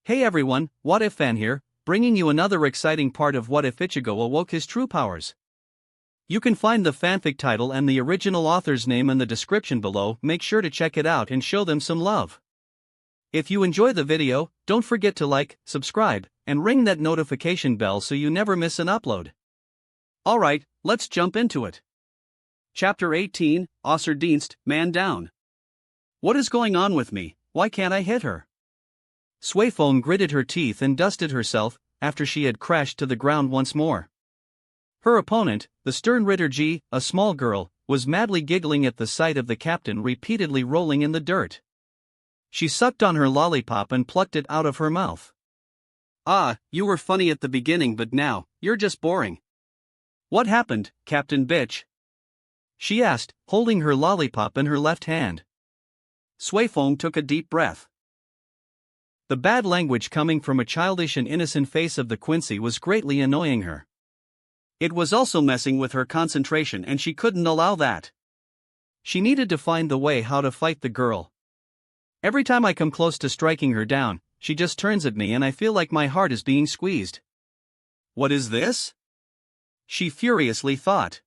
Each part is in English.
Hey everyone, What If Fan here, bringing you another exciting part of What If Ichigo awoke his true powers. You can find the fanfic title and the original author's name in the description below. Make sure to check it out and show them some love. If you enjoy the video, don't forget to like, subscribe, and ring that notification bell so you never miss an upload. Alright, let's jump into it. Chapter 18, Außerdienst, Man Down. What is going on with me? Why can't I hit her? Suifeng gritted her teeth and dusted herself, after she had crashed to the ground once more. Her opponent, the stern Ritterji, a small girl, was madly giggling at the sight of the captain repeatedly rolling in the dirt. She sucked on her lollipop and plucked it out of her mouth. Ah, you were funny at the beginning, but now, you're just boring. What happened, Captain Bitch? She asked, holding her lollipop in her left hand. Suifeng took a deep breath. The bad language coming from a childish and innocent face of the Quincy was greatly annoying her. It was also messing with her concentration, and she couldn't allow that. She needed to find the way how to fight the girl. Every time I come close to striking her down, she just turns at me and I feel like my heart is being squeezed. What is this? She furiously thought.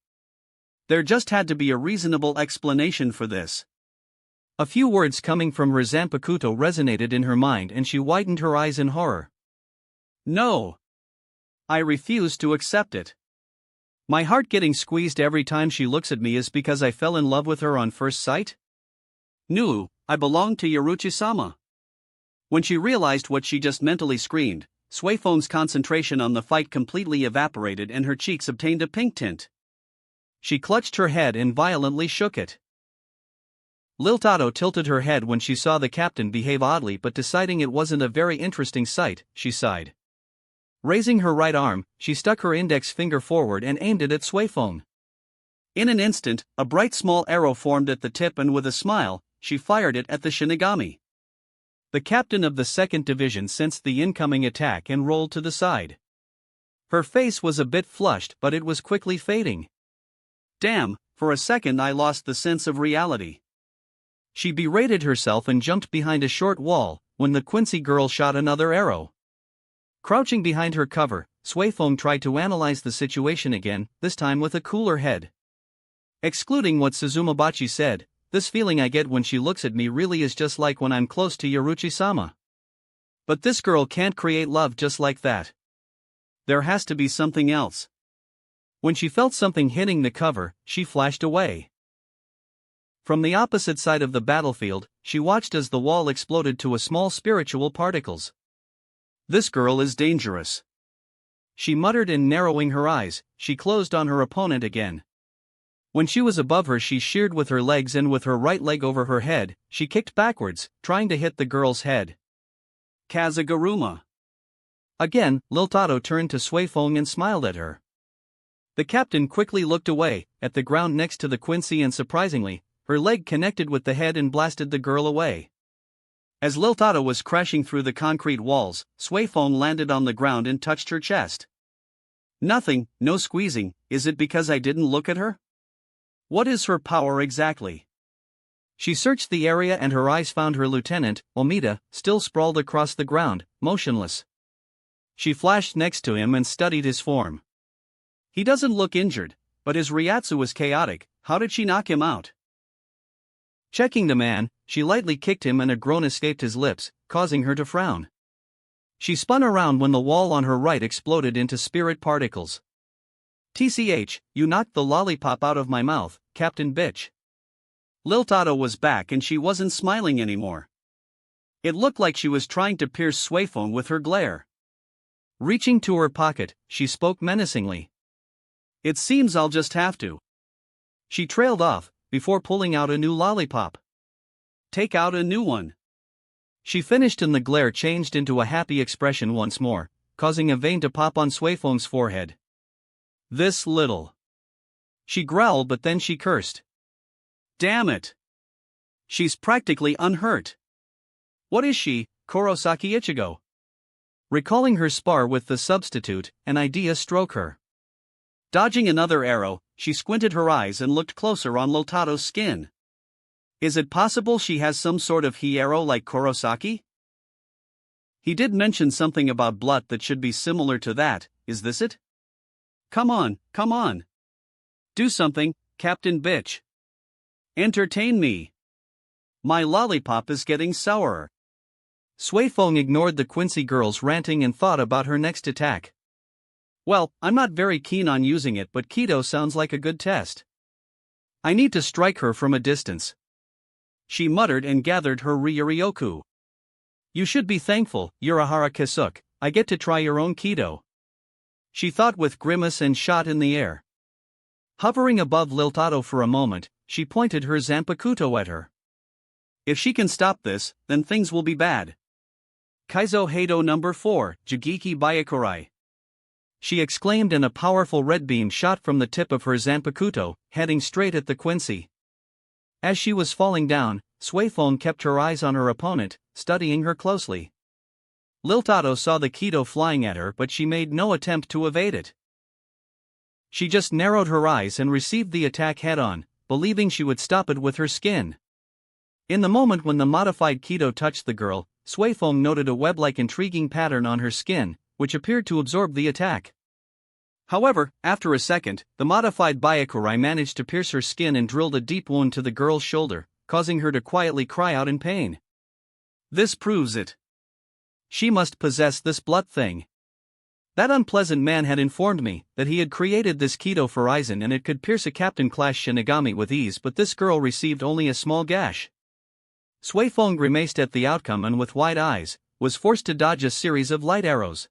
There just had to be a reasonable explanation for this. A few words coming from her Zanpakuto resonated in her mind and she widened her eyes in horror. No! I refuse to accept it. My heart getting squeezed every time she looks at me is because I fell in love with her on first sight? No, I belong to Yaruchi-sama. When she realized what she just mentally screamed, Suifeng's concentration on the fight completely evaporated and her cheeks obtained a pink tint. She clutched her head and violently shook it. Liltato tilted her head when she saw the captain behave oddly, but deciding it wasn't a very interesting sight, she sighed. Raising her right arm, she stuck her index finger forward and aimed it at Suifeng. In an instant, a bright small arrow formed at the tip and with a smile, she fired it at the Shinigami. The captain of the 2nd Division sensed the incoming attack and rolled to the side. Her face was a bit flushed, but it was quickly fading. Damn, for a second I lost the sense of reality. She berated herself and jumped behind a short wall, when the Quincy girl shot another arrow. Crouching behind her cover, Suifeng tried to analyze the situation again, this time with a cooler head. Excluding what Suzumabachi said, this feeling I get when she looks at me really is just like when I'm close to Yaruchi-sama. But this girl can't create love just like that. There has to be something else. When she felt something hitting the cover, she flashed away. From the opposite side of the battlefield, she watched as the wall exploded to a small spiritual particles. This girl is dangerous. She muttered, and narrowing her eyes, she closed on her opponent again. When she was above her, she sheared with her legs, and with her right leg over her head, she kicked backwards, trying to hit the girl's head. Kazaguruma. Again, Liltato turned to Suifeng and smiled at her. The captain quickly looked away, at the ground next to the Quincy, and surprisingly, her leg connected with the head and blasted the girl away. As Liltato was crashing through the concrete walls, Suifeng landed on the ground and touched her chest. Nothing, no squeezing. Is it because I didn't look at her? What is her power exactly? She searched the area and her eyes found her lieutenant, Omida, still sprawled across the ground, motionless. She flashed next to him and studied his form. He doesn't look injured, but his Ryatsu was chaotic. How did she knock him out? Checking the man, she lightly kicked him and a groan escaped his lips, causing her to frown. She spun around when the wall on her right exploded into spirit particles. TCH, you knocked the lollipop out of my mouth, Captain Bitch. Liltato was back and she wasn't smiling anymore. It looked like she was trying to pierce Suifeng with her glare. Reaching to her pocket, she spoke menacingly. It seems I'll just have to. She trailed off, before pulling out a new lollipop. Take out a new one. She finished and the glare changed into a happy expression once more, causing a vein to pop on Suifeng's forehead. This little. She growled, but then she cursed. Damn it. She's practically unhurt. What is she, Kurosaki Ichigo? Recalling her spar with the substitute, an idea struck her. Dodging another arrow, she squinted her eyes and looked closer on Liltato's skin. Is it possible she has some sort of he arrow like Kurosaki? He did mention something about blood that should be similar to that, is this it? Come on, come on. Do something, Captain Bitch. Entertain me. My lollipop is getting sourer. Suifeng ignored the Quincy girl's ranting and thought about her next attack. Well, I'm not very keen on using it, but Keto sounds like a good test. I need to strike her from a distance. She muttered and gathered her Ryuryoku. You should be thankful, Urahara Kisuk, I get to try your own Keto. She thought with grimace and shot in the air. Hovering above Liltato for a moment, she pointed her Zanpakuto at her. If she can stop this, then things will be bad. Kaizo Heido number 4, Jigiki Byakurai. She exclaimed, and a powerful red beam shot from the tip of her Zanpakuto, heading straight at the Quincy. As she was falling down, Suifeng kept her eyes on her opponent, studying her closely. Liltato saw the Keto flying at her, but she made no attempt to evade it. She just narrowed her eyes and received the attack head-on, believing she would stop it with her skin. In the moment when the modified Keto touched the girl, Suifeng noted a web-like intriguing pattern on her skin, which appeared to absorb the attack. However, after a second, the modified Byakurai managed to pierce her skin and drilled a deep wound to the girl's shoulder, causing her to quietly cry out in pain. This proves it. She must possess this blood thing. That unpleasant man had informed me that he had created this Keto for Aizen and it could pierce a captain-class Shinigami with ease, but this girl received only a small gash. Suifeng grimaced at the outcome and with wide eyes, was forced to dodge a series of light arrows.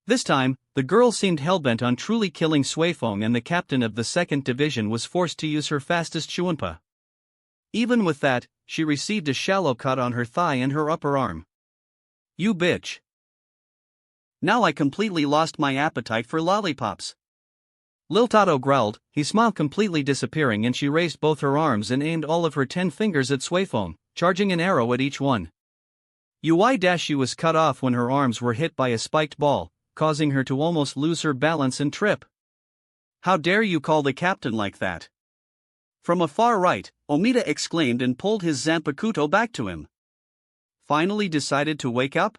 This time, the girl seemed hellbent on truly killing Suifeng, and the captain of the 2nd Division was forced to use her fastest Chuanpa. Even with that, she received a shallow cut on her thigh and her upper arm. You bitch. Now I completely lost my appetite for lollipops. Liltato growled, his smile completely disappearing, and she raised both her arms and aimed all of her 10 fingers at Suifeng, charging an arrow at each one. She was cut off when her arms were hit by a spiked ball, causing her to almost lose her balance and trip. How dare you call the captain like that? From a far right, Omida exclaimed and pulled his Zanpakuto back to him. Finally decided to wake up?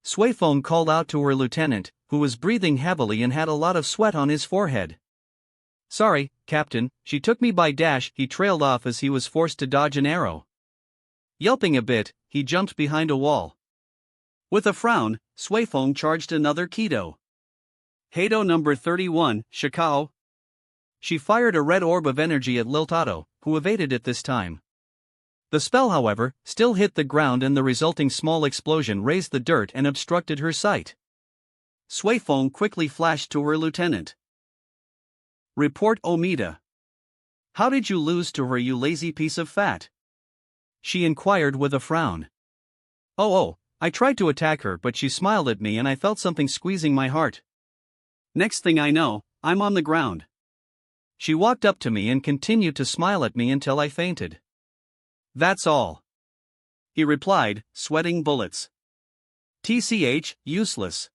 Suifeng called out to her lieutenant, who was breathing heavily and had a lot of sweat on his forehead. Sorry, Captain, she took me by dash. He trailed off as he was forced to dodge an arrow. Yelping a bit, he jumped behind a wall. With a frown, Suifeng charged another Keto. Heido number 31, Shikao. She fired a red orb of energy at Liltato, who evaded it this time. The spell, however, still hit the ground, and the resulting small explosion raised the dirt and obstructed her sight. Suifeng quickly flashed to her lieutenant. Report Omida. How did you lose to her, you lazy piece of fat? She inquired with a frown. Oh, I tried to attack her, but she smiled at me and I felt something squeezing my heart. Next thing I know, I'm on the ground. She walked up to me and continued to smile at me until I fainted. That's all. He replied, sweating bullets. TCH, useless.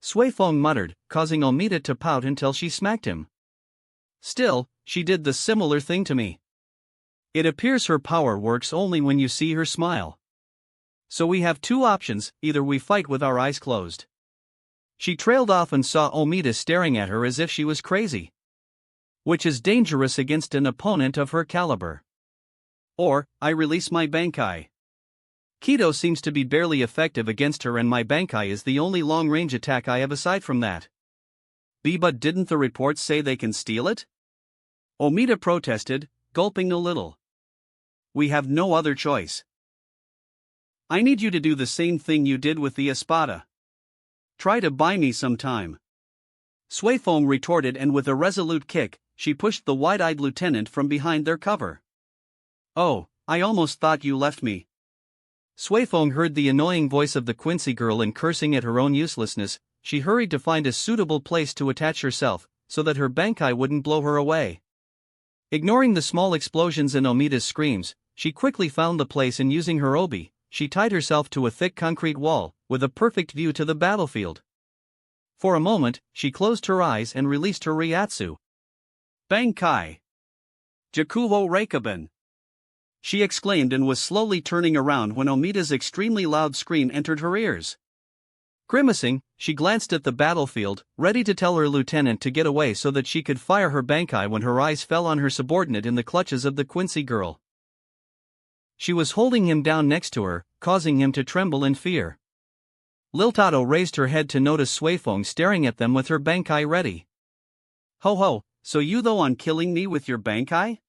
Suifeng muttered, causing Omida to pout until she smacked him. Still, she did the similar thing to me. It appears her power works only when you see her smile. So we have two options, either we fight with our eyes closed. She trailed off and saw Omida staring at her as if she was crazy. Which is dangerous against an opponent of her caliber. Or, I release my Bankai. Keto seems to be barely effective against her, and my Bankai is the only long-range attack I have aside from that. But didn't the reports say they can steal it? Omida protested, gulping a little. We have no other choice. I need you to do the same thing you did with the Espada. Try to buy me some time. Suifeng retorted, and with a resolute kick, she pushed the wide-eyed lieutenant from behind their cover. Oh, I almost thought you left me. Suifeng heard the annoying voice of the Quincy girl, and cursing at her own uselessness, she hurried to find a suitable place to attach herself, so that her Bankai wouldn't blow her away. Ignoring the small explosions and Omida's screams, she quickly found the place, and using her obi, she tied herself to a thick concrete wall, with a perfect view to the battlefield. For a moment, she closed her eyes and released her Ryatsu. Bankai. Jakuho Reikaben. she exclaimed and was slowly turning around when Omida's extremely loud scream entered her ears. Grimacing, she glanced at the battlefield, ready to tell her lieutenant to get away so that she could fire her bankai when her eyes fell on her subordinate in the clutches of the Quincy girl. She was holding him down next to her, causing him to tremble in fear. Liltato raised her head to notice Suifeng staring at them with her bankai ready. "Ho ho, so you though on killing me with your bankai?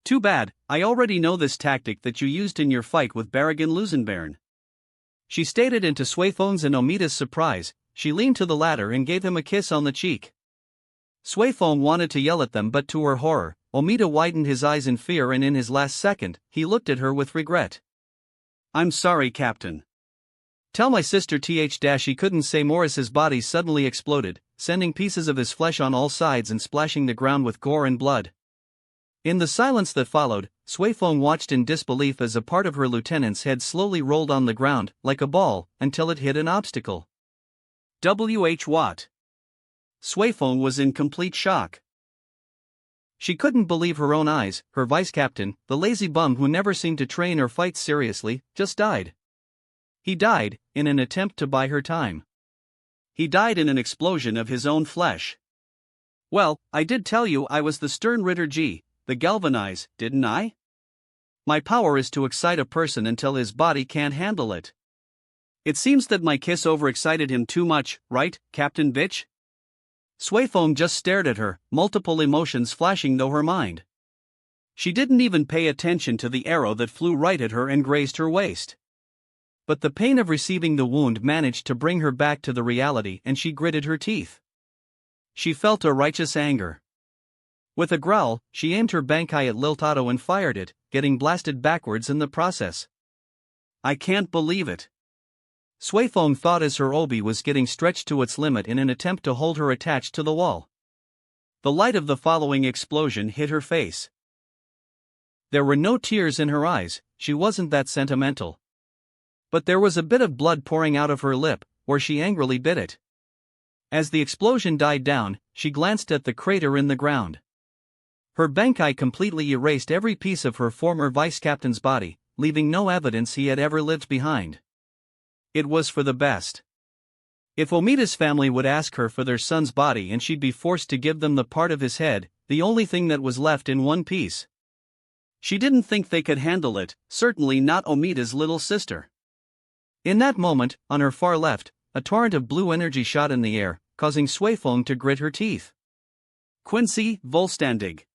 Too bad, I already know this tactic that you used in your fight with Barragan Lusenbairn," she stated, and to Suifeng's and Omida's surprise, she leaned to the latter and gave him a kiss on the cheek. Suifeng wanted to yell at them, but to her horror, Omida widened his eyes in fear, and in his last second, he looked at her with regret. "I'm sorry, Captain. Tell my sister he couldn't say more as his body suddenly exploded, sending pieces of his flesh on all sides and splashing the ground with gore and blood. In the silence that followed, Suifeng watched in disbelief as a part of her lieutenant's head slowly rolled on the ground, like a ball, until it hit an obstacle. What? Suifeng was in complete shock. She couldn't believe her own eyes. Her vice-captain, the lazy bum who never seemed to train or fight seriously, just died. He died, in an attempt to buy her time. He died in an explosion of his own flesh. Well, I did tell you I was the stern Ritter G, the galvanize, didn't I? My power is to excite a person until his body can't handle it. It seems that my kiss overexcited him too much, right, Captain Bitch? Suifeng just stared at her, multiple emotions flashing through her mind. She didn't even pay attention to the arrow that flew right at her and grazed her waist. But the pain of receiving the wound managed to bring her back to the reality, and she gritted her teeth. She felt a righteous anger. With a growl, she aimed her bankai at Liltato and fired it, getting blasted backwards in the process. I can't believe it. Suifeng thought as her obi was getting stretched to its limit in an attempt to hold her attached to the wall. The light of the following explosion hit her face. There were no tears in her eyes, she wasn't that sentimental. But there was a bit of blood pouring out of her lip, where she angrily bit it. As the explosion died down, she glanced at the crater in the ground. Her bankai completely erased every piece of her former vice-captain's body, leaving no evidence he had ever lived behind. It was for the best. If Omida's family would ask her for their son's body and she'd be forced to give them the part of his head, the only thing that was left in one piece. She didn't think they could handle it, certainly not Omida's little sister. In that moment, on her far left, a torrent of blue energy shot in the air, causing Suifeng to grit her teeth. Quincy, Volstandig.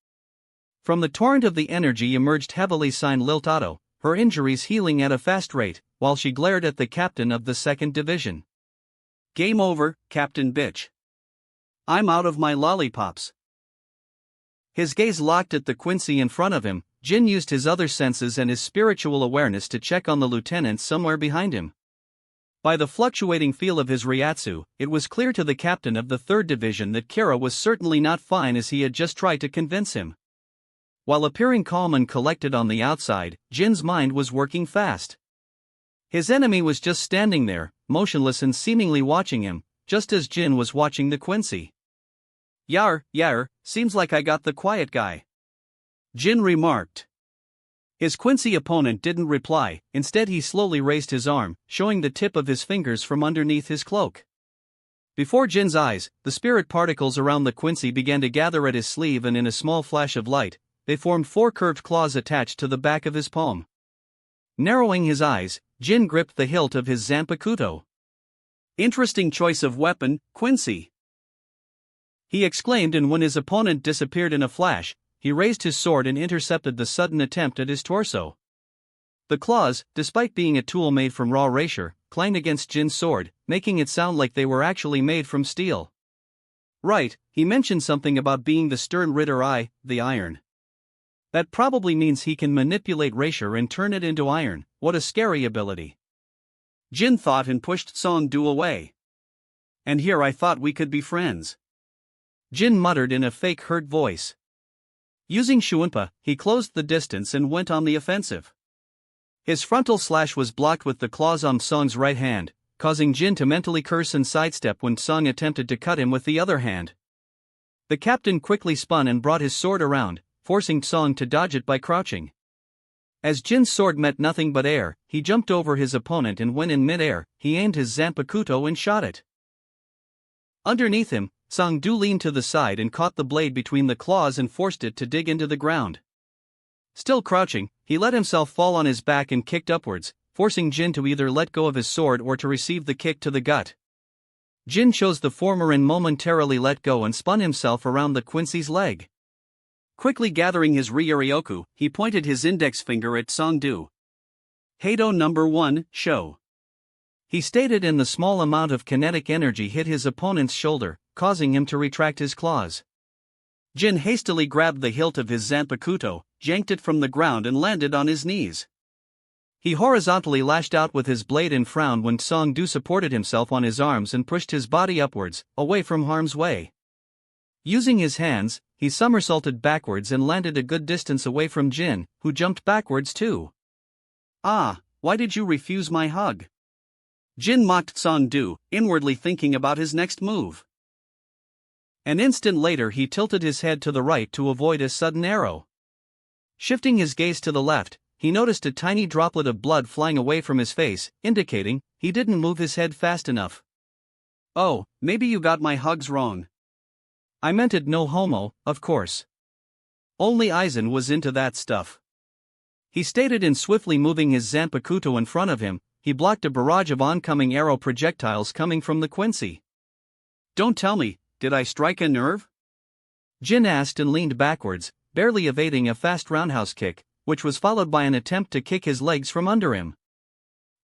From the torrent of the energy emerged heavily signed Liltato, her injuries healing at a fast rate, while she glared at the captain of the 2nd Division. Game over, Captain Bitch. I'm out of my lollipops. His gaze locked at the Quincy in front of him. Jin used his other senses and his spiritual awareness to check on the lieutenant somewhere behind him. By the fluctuating feel of his Ryatsu, it was clear to the captain of the 3rd Division that Kira was certainly not fine as he had just tried to convince him. While appearing calm and collected on the outside, Jin's mind was working fast. His enemy was just standing there, motionless and seemingly watching him, just as Jin was watching the Quincy. Yar, seems like I got the quiet guy," Jin remarked. His Quincy opponent didn't reply, instead he slowly raised his arm, showing the tip of his fingers from underneath his cloak. Before Jin's eyes, the spirit particles around the Quincy began to gather at his sleeve, and in a small flash of light, they formed 4 curved claws attached to the back of his palm. Narrowing his eyes, Jin gripped the hilt of his Zanpakuto. "Interesting choice of weapon, Quincy," he exclaimed, and when his opponent disappeared in a flash, he raised his sword and intercepted the sudden attempt at his torso. The claws, despite being a tool made from raw rasher, clanged against Jin's sword, making it sound like they were actually made from steel. Right, he mentioned something about being the stern Ritter I, the iron. That probably means he can manipulate rasher and turn it into iron. What a scary ability. Jin thought and pushed Song Du away. "And here I thought we could be friends," Jin muttered in a fake hurt voice. Using Shuunpa, he closed the distance and went on the offensive. His frontal slash was blocked with the claws on Song's right hand, causing Jin to mentally curse and sidestep when Song attempted to cut him with the other hand. The captain quickly spun and brought his sword around, forcing Song to dodge it by crouching. As Jin's sword met nothing but air, he jumped over his opponent and when in mid-air, he aimed his Zanpakuto and shot it. Underneath him, Song-do leaned to the side and caught the blade between the claws and forced it to dig into the ground. Still crouching, he let himself fall on his back and kicked upwards, forcing Jin to either let go of his sword or to receive the kick to the gut. Jin chose the former and momentarily let go and spun himself around the Quincy's leg. Quickly gathering his Ryuryoku, he pointed his index finger at Song-do. Heido number 1, show. He stated, and the small amount of kinetic energy hit his opponent's shoulder, causing him to retract his claws. Jin hastily grabbed the hilt of his Zanpakuto, yanked it from the ground and landed on his knees. He horizontally lashed out with his blade and frowned when Song-do supported himself on his arms and pushed his body upwards, away from harm's way. Using his hands, he somersaulted backwards and landed a good distance away from Jin, who jumped backwards too. "Ah, why did you refuse my hug?" Jin mocked Song-do, inwardly thinking about his next move. An instant later he tilted his head to the right to avoid a sudden arrow. Shifting his gaze to the left, he noticed a tiny droplet of blood flying away from his face, indicating he didn't move his head fast enough. "Oh, maybe you got my hugs wrong. I meant it no homo, of course. Only Aizen was into that stuff," he stated, and swiftly moving his Zanpakuto in front of him, he blocked a barrage of oncoming arrow projectiles coming from the Quincy. "Don't tell me, did I strike a nerve?" Jin asked and leaned backwards, barely evading a fast roundhouse kick, which was followed by an attempt to kick his legs from under him.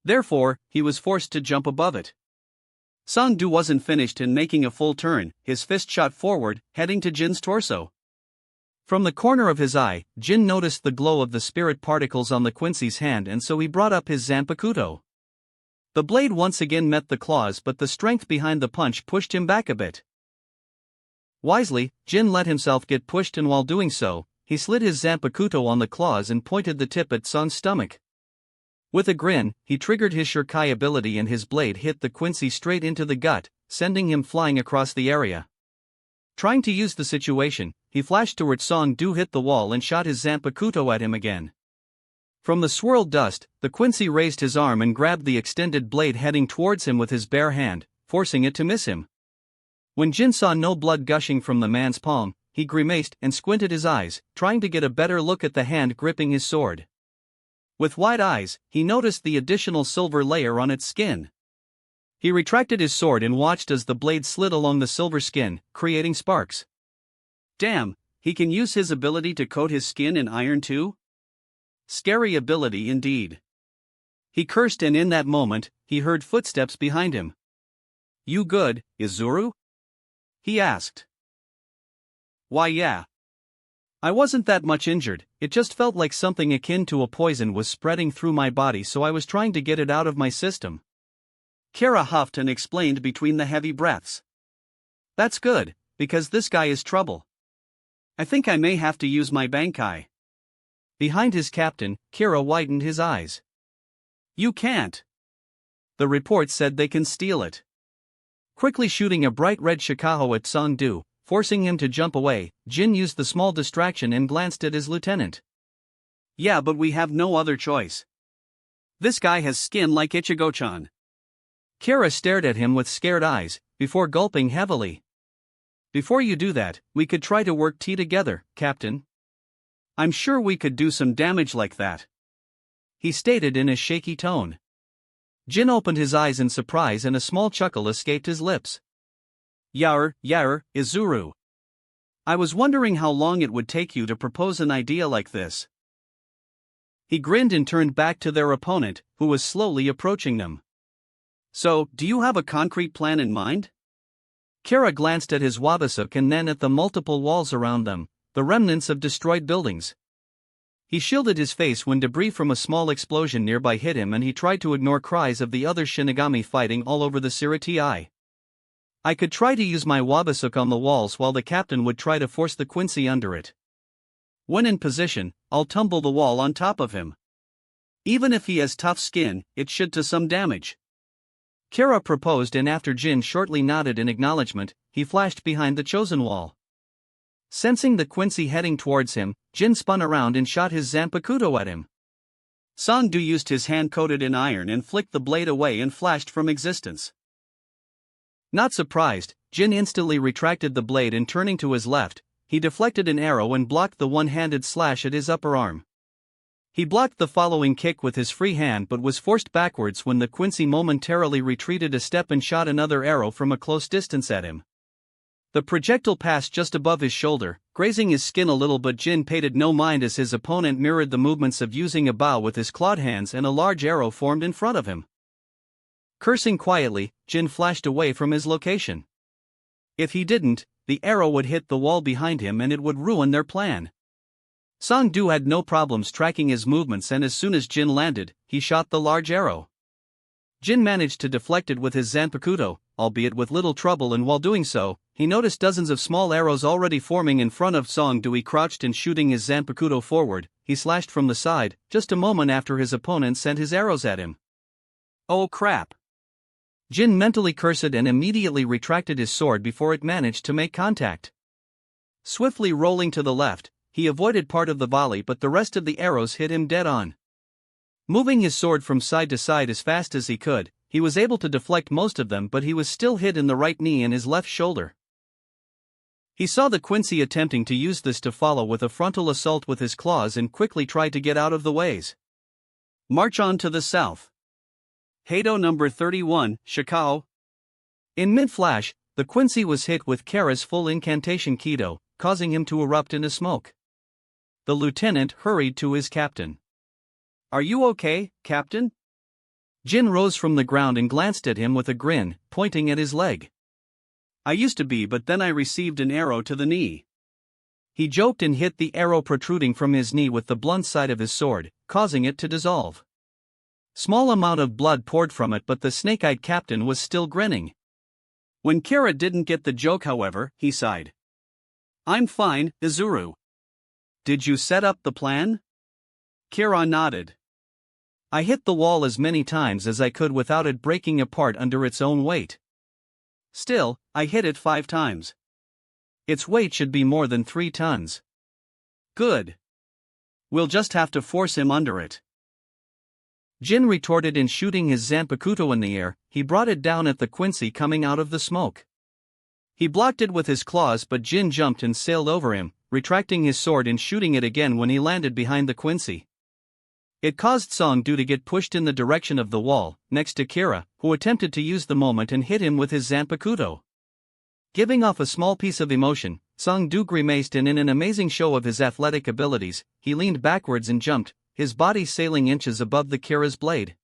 Therefore, he was forced to jump above it. Song-do wasn't finished in making a full turn, his fist shot forward, heading to Jin's torso. From the corner of his eye, Jin noticed the glow of the spirit particles on the Quincy's hand, and so he brought up his Zanpakuto. The blade once again met the claws, but the strength behind the punch pushed him back a bit. Wisely, Jin let himself get pushed, and while doing so, he slid his Zanpakuto on the claws and pointed the tip at Song's stomach. With a grin, he triggered his Shurikai ability and his blade hit the Quincy straight into the gut, sending him flying across the area. Trying to use the situation, he flashed toward Song-do, hit the wall and shot his Zanpakuto at him again. From the swirled dust, the Quincy raised his arm and grabbed the extended blade, heading towards him with his bare hand, forcing it to miss him. When Jin saw no blood gushing from the man's palm, he grimaced and squinted his eyes, trying to get a better look at the hand gripping his sword. With wide eyes, he noticed the additional silver layer on its skin. He retracted his sword and watched as the blade slid along the silver skin, creating sparks. Damn, he can use his ability to coat his skin in iron too? Scary ability indeed. He cursed, and in that moment, he heard footsteps behind him. "You good, Izuru?" he asked. "Why, yeah. I wasn't that much injured, it just felt like something akin to a poison was spreading through my body, so I was trying to get it out of my system." Kara huffed and explained between the heavy breaths. "That's good, because this guy is trouble. I think I may have to use my Bankai." Behind his captain, Kira widened his eyes. "You can't. The report said they can steal it." Quickly shooting a bright red shikaho at Song-do, forcing him to jump away, Jin used the small distraction and glanced at his lieutenant. "Yeah, but we have no other choice. This guy has skin like Ichigo-chan." Kira stared at him with scared eyes, before gulping heavily. "Before you do that, we could try to work tea together, Captain. I'm sure we could do some damage like that," he stated in a shaky tone. Jin opened his eyes in surprise and a small chuckle escaped his lips. Yair, Izuru. I was wondering how long it would take you to propose an idea like this." He grinned and turned back to their opponent, who was slowly approaching them. "So, do you have a concrete plan in mind?" Kira glanced at his wabasuk and then at the multiple walls around them, the remnants of destroyed buildings. He shielded his face when debris from a small explosion nearby hit him, and he tried to ignore cries of the other Shinigami fighting all over the Siritii. "I could try to use my wabasuk on the walls while the captain would try to force the Quincy under it. When in position, I'll tumble the wall on top of him. Even if he has tough skin, it should do some damage." Kira proposed, and after Jin shortly nodded in acknowledgement, he flashed behind the chosen wall. Sensing the Quincy heading towards him, Jin spun around and shot his Zanpakuto at him. Song-do used his hand coated in iron and flicked the blade away and flashed from existence. Not surprised, Jin instantly retracted the blade and turning to his left, he deflected an arrow and blocked the one-handed slash at his upper arm. He blocked the following kick with his free hand but was forced backwards when the Quincy momentarily retreated a step and shot another arrow from a close distance at him. The projectile passed just above his shoulder, grazing his skin a little, but Jin paid it no mind as his opponent mirrored the movements of using a bow with his clawed hands and a large arrow formed in front of him. Cursing quietly, Jin flashed away from his location. If he didn't, the arrow would hit the wall behind him and it would ruin their plan. Song-do had no problems tracking his movements, and as soon as Jin landed, he shot the large arrow. Jin managed to deflect it with his Zanpakuto, albeit with little trouble, and while doing so, he noticed dozens of small arrows already forming in front of Song-do. He crouched and shooting his Zanpakuto forward, he slashed from the side, just a moment after his opponent sent his arrows at him. Oh crap! Jin mentally cursed and immediately retracted his sword before it managed to make contact. Swiftly rolling to the left, he avoided part of the volley, but the rest of the arrows hit him dead on. Moving his sword from side to side as fast as he could, he was able to deflect most of them, but he was still hit in the right knee and his left shoulder. He saw the Quincy attempting to use this to follow with a frontal assault with his claws and quickly tried to get out of the ways. March on to the south. Heido number 31, Shikao. In mid-flash, the Quincy was hit with Kara's full incantation Kido, causing him to erupt into smoke. The lieutenant hurried to his captain. "Are you okay, Captain?" Jin rose from the ground and glanced at him with a grin, pointing at his leg. "I used to be, but then I received an arrow to the knee." He joked and hit the arrow protruding from his knee with the blunt side of his sword, causing it to dissolve. Small amount of blood poured from it, but the snake-eyed captain was still grinning. When Kara didn't get the joke, however, he sighed. "I'm fine, Izuru. Did you set up the plan?" Kara nodded. "I hit the wall as many times as I could without it breaking apart under its own weight. Still, I hit it 5 times. Its weight should be more than 3 tons. Good. We'll just have to force him under it." Jin retorted, and shooting his Zanpakuto in the air, he brought it down at the Quincy coming out of the smoke. He blocked it with his claws, but Jin jumped and sailed over him, retracting his sword and shooting it again when he landed behind the Quincy. It caused Song-do to get pushed in the direction of the wall, next to Kira, who attempted to use the moment and hit him with his Zanpakuto. Giving off a small piece of emotion, Song-do grimaced, and in an amazing show of his athletic abilities, he leaned backwards and jumped, his body sailing inches above the Kira's blade.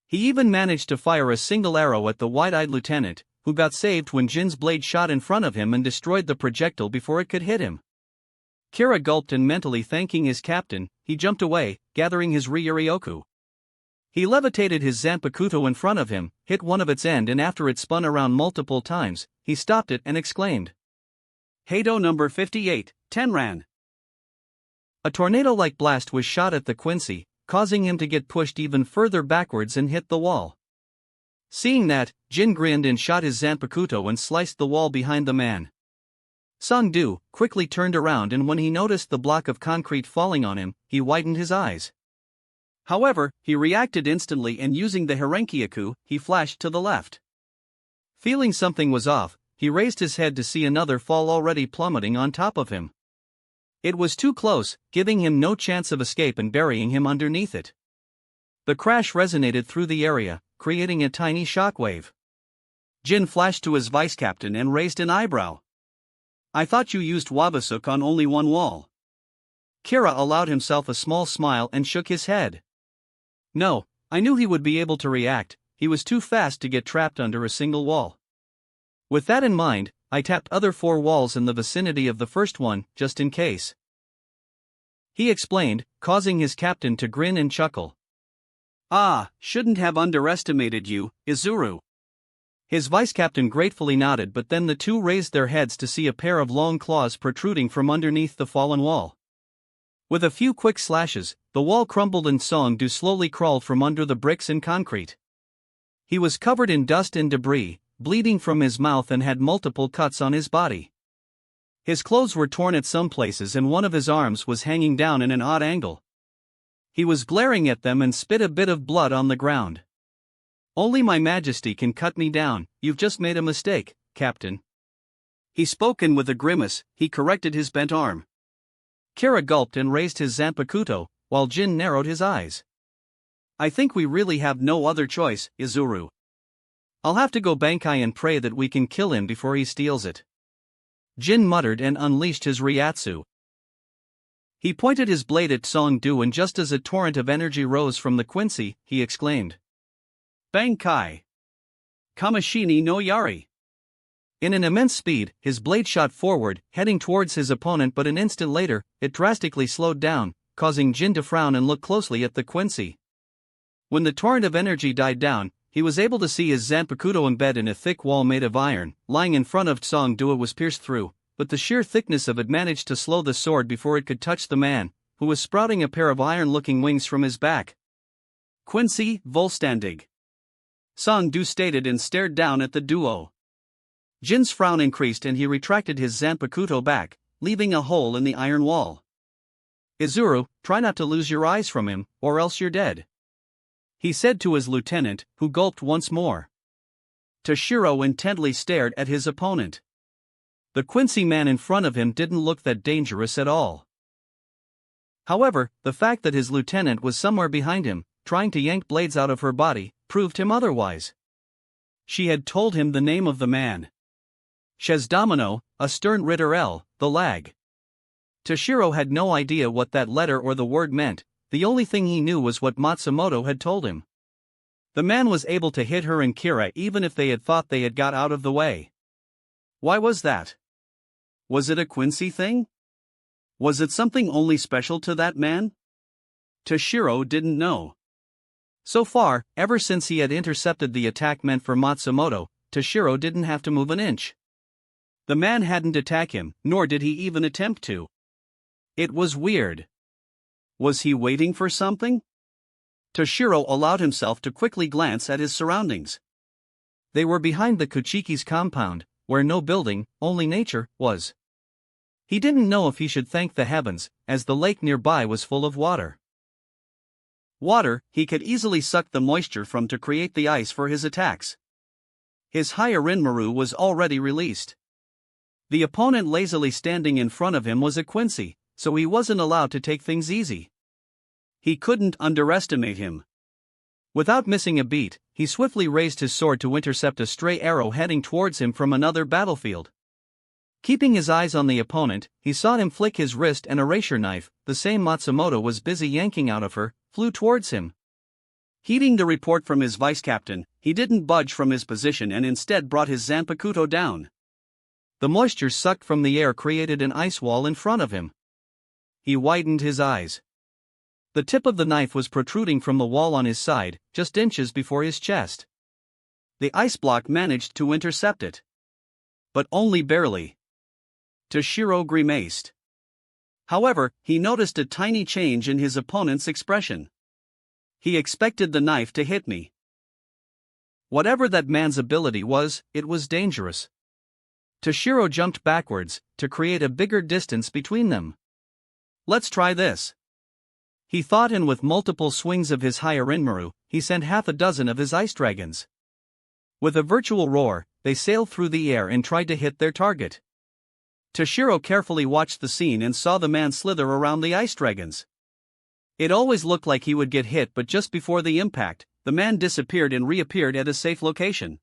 He even managed to fire a single arrow at the wide-eyed lieutenant, who got saved when Jin's blade shot in front of him and destroyed the projectile before it could hit him. Kira gulped, and mentally thanking his captain, he jumped away, gathering his Ryuryoku. He levitated his Zanpakuto in front of him, hit one of its end, and after it spun around multiple times, he stopped it and exclaimed, "Heido number 58, Tenran." A tornado-like blast was shot at the Quincy, causing him to get pushed even further backwards and hit the wall. Seeing that, Jin grinned and shot his Zanpakuto and sliced the wall behind the man. Song-do quickly turned around, and when he noticed the block of concrete falling on him, he widened his eyes. However, he reacted instantly, and using the Herenkyaku, he flashed to the left. Feeling something was off, he raised his head to see another fall already plummeting on top of him. It was too close, giving him no chance of escape and burying him underneath it. The crash resonated through the area, creating a tiny shockwave. Jin flashed to his vice-captain and raised an eyebrow. "I thought you used Wabasuk on only one wall." Kira allowed himself a small smile and shook his head. "No, I knew he would be able to react, he was too fast to get trapped under a single wall. With that in mind, I tapped other 4 walls in the vicinity of the first one, just in case," he explained, causing his captain to grin and chuckle. "Ah, shouldn't have underestimated you, Izuru." His vice-captain gratefully nodded, but then the two raised their heads to see a pair of long claws protruding from underneath the fallen wall. With a few quick slashes, the wall crumbled and Song-do slowly crawled from under the bricks and concrete. He was covered in dust and debris, bleeding from his mouth, and had multiple cuts on his body. His clothes were torn at some places and one of his arms was hanging down in an odd angle. He was glaring at them and spit a bit of blood on the ground. "Only my majesty can cut me down. You've just made a mistake, Captain." He spoke, and with a grimace, he corrected his bent arm. Kira gulped and raised his Zanpakuto, while Jin narrowed his eyes. "I think we really have no other choice, Izuru. I'll have to go Bankai and pray that we can kill him before he steals it." Jin muttered and unleashed his Ryatsu. He pointed his blade at Song-do, and just as a torrent of energy rose from the Quincy, he exclaimed, "Bankai! Kamishini no Yari!" In an immense speed, his blade shot forward, heading towards his opponent, but an instant later, it drastically slowed down, causing Jin to frown and look closely at the Quincy. When the torrent of energy died down, he was able to see his Zanpakuto embedded in a thick wall made of iron, lying in front of Song-do. It was pierced through, but the sheer thickness of it managed to slow the sword before it could touch the man, who was sprouting a pair of iron-looking wings from his back. "Quincy, Volstandig," Song-do stated and stared down at the duo. Jin's frown increased and he retracted his Zanpakuto back, leaving a hole in the iron wall. "Izuru, try not to lose your eyes from him, or else you're dead," he said to his lieutenant, who gulped once more. Toshiro intently stared at his opponent. The Quincy man in front of him didn't look that dangerous at all. However, the fact that his lieutenant was somewhere behind him, trying to yank blades out of her body, proved him otherwise. She had told him the name of the man. Shezdomino, a stern Ritter L, the lag. Toshiro had no idea what that letter or the word meant. The only thing he knew was what Matsumoto had told him. The man was able to hit her and Kira even if they had thought they had got out of the way. Why was that? Was it a Quincy thing? Was it something only special to that man? Toshiro didn't know. So far, ever since he had intercepted the attack meant for Matsumoto, Toshiro didn't have to move an inch. The man hadn't attacked him, nor did he even attempt to. It was weird. Was he waiting for something? Toshiro allowed himself to quickly glance at his surroundings. They were behind the Kuchiki's compound, where no building, only nature, was. He didn't know if he should thank the heavens, as the lake nearby was full of water. Water he could easily suck the moisture from to create the ice for his attacks. His Hyarinmaru was already released. The opponent lazily standing in front of him was a Quincy, so he wasn't allowed to take things easy. He couldn't underestimate him. Without missing a beat, he swiftly raised his sword to intercept a stray arrow heading towards him from another battlefield. Keeping his eyes on the opponent, he saw him flick his wrist, and a rapier knife, the same Matsumoto was busy yanking out of her, flew towards him. Heeding the report from his vice-captain, he didn't budge from his position and instead brought his Zanpakuto down. The moisture sucked from the air created an ice wall in front of him. He widened his eyes. The tip of the knife was protruding from the wall on his side, just inches before his chest. The ice block managed to intercept it. But only barely. Toshiro grimaced. However, he noticed a tiny change in his opponent's expression. He expected the knife to hit me. Whatever that man's ability was, it was dangerous. Toshiro jumped backwards, to create a bigger distance between them. "Let's try this," he thought, and with multiple swings of his Hyarinmaru, he sent half a dozen of his ice dragons. With a virtual roar, they sailed through the air and tried to hit their target. Toshiro carefully watched the scene and saw the man slither around the ice dragons. It always looked like he would get hit, but just before the impact, the man disappeared and reappeared at a safe location.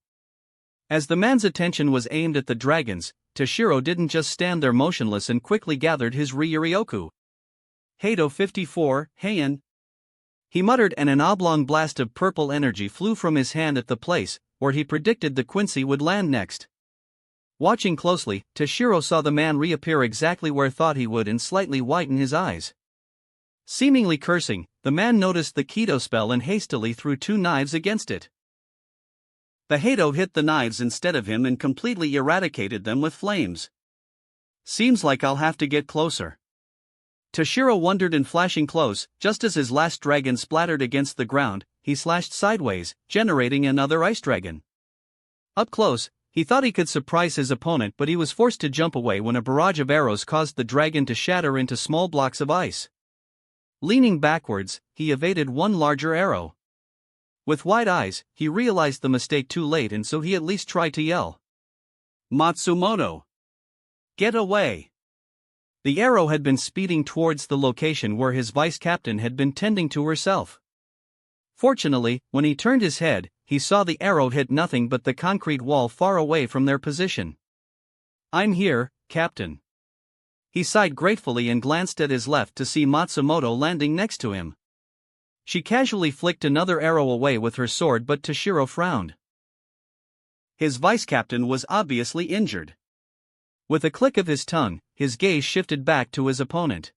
As the man's attention was aimed at the dragons, Toshiro didn't just stand there motionless and quickly gathered his Ryuryoku. "Heido 54, Heian," he muttered, and an oblong blast of purple energy flew from his hand at the place where he predicted the Quincy would land next. Watching closely, Toshiro saw the man reappear exactly where thought he would and slightly widen his eyes. Seemingly cursing, the man noticed the Kido spell and hastily threw 2 knives against it. The Heido hit the knives instead of him and completely eradicated them with flames. "Seems like I'll have to get closer." Toshiro wondered, and flashing close, just as his last dragon splattered against the ground, he slashed sideways, generating another ice dragon. Up close, he thought he could surprise his opponent, but he was forced to jump away when a barrage of arrows caused the dragon to shatter into small blocks of ice. Leaning backwards, he evaded one larger arrow. With wide eyes, he realized the mistake too late, and so he at least tried to yell. "Matsumoto! Get away!" The arrow had been speeding towards the location where his vice-captain had been tending to herself. Fortunately, when he turned his head, he saw the arrow hit nothing but the concrete wall far away from their position. "I'm here, Captain." He sighed gratefully and glanced at his left to see Matsumoto landing next to him. She casually flicked another arrow away with her sword, but Toshiro frowned. His vice-captain was obviously injured. With a click of his tongue, his gaze shifted back to his opponent.